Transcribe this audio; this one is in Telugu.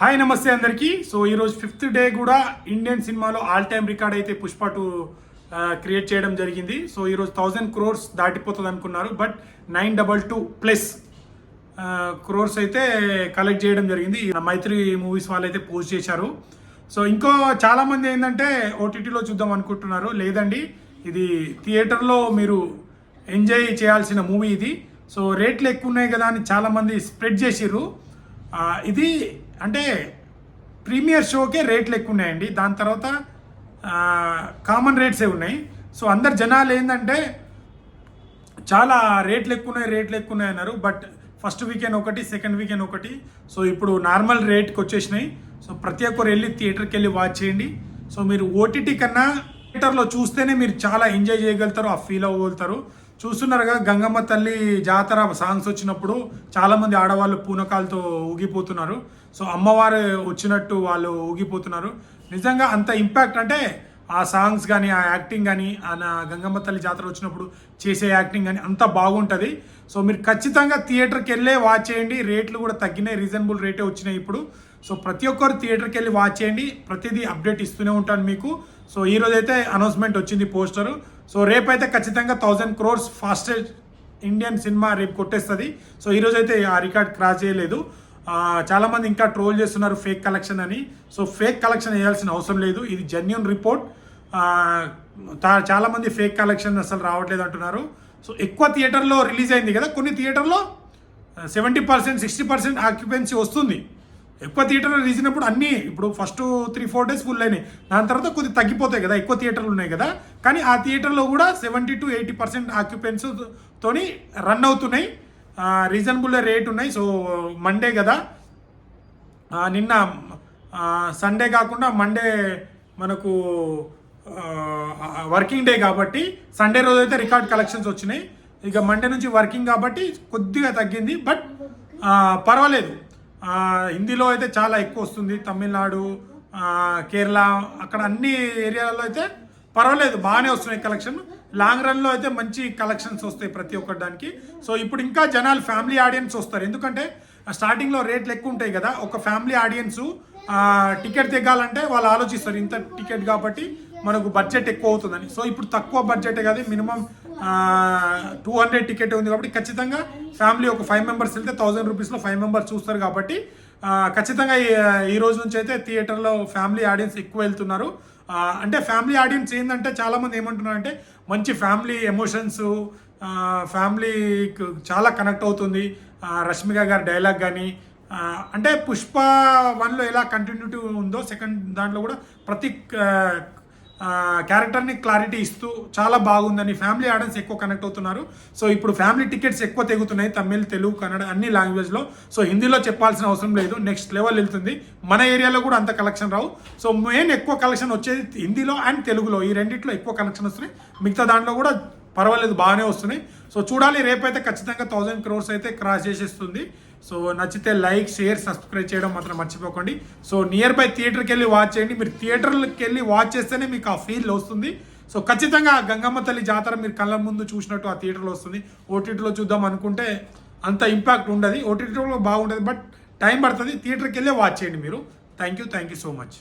హాయ్ నమస్తే అందరికీ. సో ఈరోజు 5th డే కూడా ఇండియన్ సినిమాలో ఆల్ టైమ్ రికార్డ్ అయితే పుష్ప 2 క్రియేట్ చేయడం జరిగింది. సో ఈరోజు 1000 crores దాటిపోతుంది అనుకున్నారు, బట్ 922+ crores అయితే కలెక్ట్ చేయడం జరిగింది. మైత్రి మూవీస్ వాళ్ళు అయితే పోస్ట్ చేశారు. సో ఇంకో చాలామంది ఏంటంటే ఓటీటీలో చూద్దాం అనుకుంటున్నారు. లేదండి, ఇది థియేటర్లో మీరు ఎంజాయ్ చేయాల్సిన మూవీ ఇది. సో రేట్లు ఎక్కువ ఉన్నాయి కదా అని చాలామంది స్ప్రెడ్ చేసిర్రు. ఇది అంటే ప్రీమియర్ షోకే రేట్లు ఎక్కువ ఉన్నాయండి. దాని తర్వాత కామన్ రేట్సే ఉన్నాయి. సో అందరు జనాలు ఏంటంటే చాలా రేట్లు ఎక్కువ ఉన్నాయి అన్నారు. బట్ ఫస్ట్ వీకెండ్ ఒకటి, సెకండ్ వీకెండ్ ఒకటి. సో ఇప్పుడు నార్మల్ రేట్కి వచ్చేసినాయి. సో ప్రతి ఒక్కరు వెళ్ళి థియేటర్కి వెళ్ళి వాచ్ చేయండి. సో మీరు ఓటీటీ కన్నా థియేటర్లో చూస్తేనే మీరు చాలా ఎంజాయ్ చేయగలుగుతారు, ఆ ఫీల్ అవ్వగలుగుతారు. చూస్తున్నారుగా, గంగమ్మ తల్లి జాతర సాంగ్స్ వచ్చినప్పుడు చాలామంది ఆడవాళ్ళు పూనకాలతో ఊగిపోతున్నారు. సో అమ్మవారు వచ్చినట్టు వాళ్ళు ఊగిపోతున్నారు. నిజంగా అంత ఇంపాక్ట్ అంటే ఆ సాంగ్స్ కానీ, ఆ యాక్టింగ్ కానీ, ఆ గంగమ్మ తల్లి జాతర వచ్చినప్పుడు చేసే యాక్టింగ్ కానీ అంత బాగుంటుంది. సో మీరు ఖచ్చితంగా థియేటర్కి వెళ్ళే వాచ్ చేయండి. రేట్లు కూడా తగ్గినాయి, రీజనబుల్ రేటే వచ్చినాయి ఇప్పుడు. సో ప్రతి ఒక్కరు థియేటర్కి వెళ్ళి వాచ్ చేయండి. ప్రతిదీ అప్డేట్ ఇస్తూనే ఉంటాను మీకు. సో ఈరోజు అయితే అనౌన్స్మెంట్ వచ్చింది, పోస్టరు. సో రేపైతే ఖచ్చితంగా 1000 crores ఫాస్టెస్ట్ ఇండియన్ సినిమా రేపు కొట్టేస్తుంది. సో ఈరోజు అయితే ఆ రికార్డ్ క్రాస్ చేయలేదు. చాలామంది ఇంకా ట్రోల్ చేస్తున్నారు ఫేక్ కలెక్షన్ అని. సో ఫేక్ కలెక్షన్ వేయాల్సిన అవసరం లేదు, ఇది జెన్యూన్ రిపోర్ట్. చాలామంది ఫేక్ కలెక్షన్ అసలు రావట్లేదు అంటున్నారు. సో ఎక్కువ థియేటర్లో రిలీజ్ అయింది కదా, కొన్ని థియేటర్లో 70%, 60% ఆక్యుపెన్సీ వస్తుంది. ఎక్కువ థియేటర్లో రిలీజ్ అయినప్పుడు అన్నీ ఇప్పుడు ఫస్ట్ 3-4 days ఫుల్ అయినాయి. దాని తర్వాత కొద్దిగా తగ్గిపోతాయి కదా, ఎక్కువ థియేటర్లు ఉన్నాయి కదా. కానీ ఆ థియేటర్లో కూడా 70 to 80% ఆక్యుపెన్సీతోని రన్ అవుతున్నాయి. రీజనబుల్ రేట్ ఉన్నాయి. సో మండే కదా, నిన్న సండే కాకుండా మండే మనకు వర్కింగ్ డే కాబట్టి సండే రోజు అయితే రికార్డ్ కలెక్షన్స్ వచ్చినాయి. ఇక మండే నుంచి వర్కింగ్ కాబట్టి కొద్దిగా తగ్గింది, బట్ పర్వాలేదు. హిందీలో అయితే చాలా ఎక్కువ వస్తుంది, తమిళనాడు, కేరళ, అక్కడ అన్ని ఏరియాలలో అయితే పర్వాలేదు, బాగానే వస్తున్నాయి కలెక్షన్. లాంగ్ రన్లో అయితే మంచి కలెక్షన్స్ వస్తాయి ప్రతి ఒక్కటి దానికి. సో ఇప్పుడు ఇంకా జనాలు ఫ్యామిలీ ఆడియన్స్ వస్తారు, ఎందుకంటే స్టార్టింగ్లో రేట్లు ఎక్కువ ఉంటాయి కదా. ఒక ఫ్యామిలీ ఆడియన్స్ టికెట్ దిగాలంటే వాళ్ళు ఆలోచిస్తారు, ఇంత టికెట్ కాబట్టి మనకు బడ్జెట్ ఎక్కువ అవుతుందని. సో ఇప్పుడు తక్కువ బడ్జెటే కదా, మినిమం 200 టికెట్ ఉంది కాబట్టి ఖచ్చితంగా ఫ్యామిలీ ఒక 5 members వెళ్తే 1000 rupeesలో 5 members చూస్తారు కాబట్టి ఖచ్చితంగా ఈ రోజు నుంచి అయితే థియేటర్లో ఫ్యామిలీ ఆడియన్స్ ఎక్కువ వెళ్తున్నారు. అంటే ఫ్యామిలీ ఆడియన్స్ ఏంటంటే చాలామంది ఏమంటున్నారు అంటే మంచి ఫ్యామిలీ ఎమోషన్స్, ఫ్యామిలీకి చాలా కనెక్ట్ అవుతుంది. రష్మిక గారి డైలాగ్ కానీ, అంటే పుష్ప 1లో ఎలా కంటిన్యూటీ ఉందో సెకండ్ దాంట్లో కూడా ప్రతి క్యారెక్టర్ని క్లారిటీ ఇస్తూ చాలా బాగుందని ఫ్యామిలీ ఆడియన్స్ ఎక్కువ కనెక్ట్ అవుతున్నారు. సో ఇప్పుడు ఫ్యామిలీ టికెట్స్ ఎక్కువ తెగుతున్నాయి, తమిళ్, తెలుగు, కన్నడ అన్ని లాంగ్వేజ్లో. సో హిందీలో చెప్పాల్సిన అవసరం లేదు, నెక్స్ట్ లెవెల్ వెళ్తుంది. మన ఏరియాలో కూడా అంత కలెక్షన్ రావు. సో మెయిన్ ఎక్కువ కలెక్షన్ వచ్చేది హిందీలో అండ్ తెలుగులో, ఈ రెండిట్లో ఎక్కువ కలెక్షన్ వస్తున్నాయి. మిగతా దాంట్లో కూడా పర్వాలేదు, బాగానే వస్తున్నాయి. సో చూడాలి, రేపైతే ఖచ్చితంగా 1000 crores అయితే క్రాస్ చేసేస్తుంది. సో నచ్చితే లైక్, షేర్, సబ్స్క్రైబ్ చేయడం మాత్రం మర్చిపోకండి. సో నియర్ బై థియేటర్కి వెళ్ళి వాచ్ చేయండి. మీరు థియేటర్కి వెళ్ళి వాచ్ చేస్తేనే మీకు ఆ ఫీల్ వస్తుంది. సో ఖచ్చితంగా గంగమ్మ తల్లి జాతర మీరు కళ్ళ ముందు చూసినట్టు ఆ థియేటర్లో వస్తుంది. ఓటీటీలో చూద్దాం అనుకుంటే అంత ఇంపాక్ట్ ఉండదు, ఓటీటీలో బాగుంటుంది, బట్ టైం పడుతుంది. థియేటర్కి వెళ్ళి వాచ్ చేయండి మీరు. Thank you so much.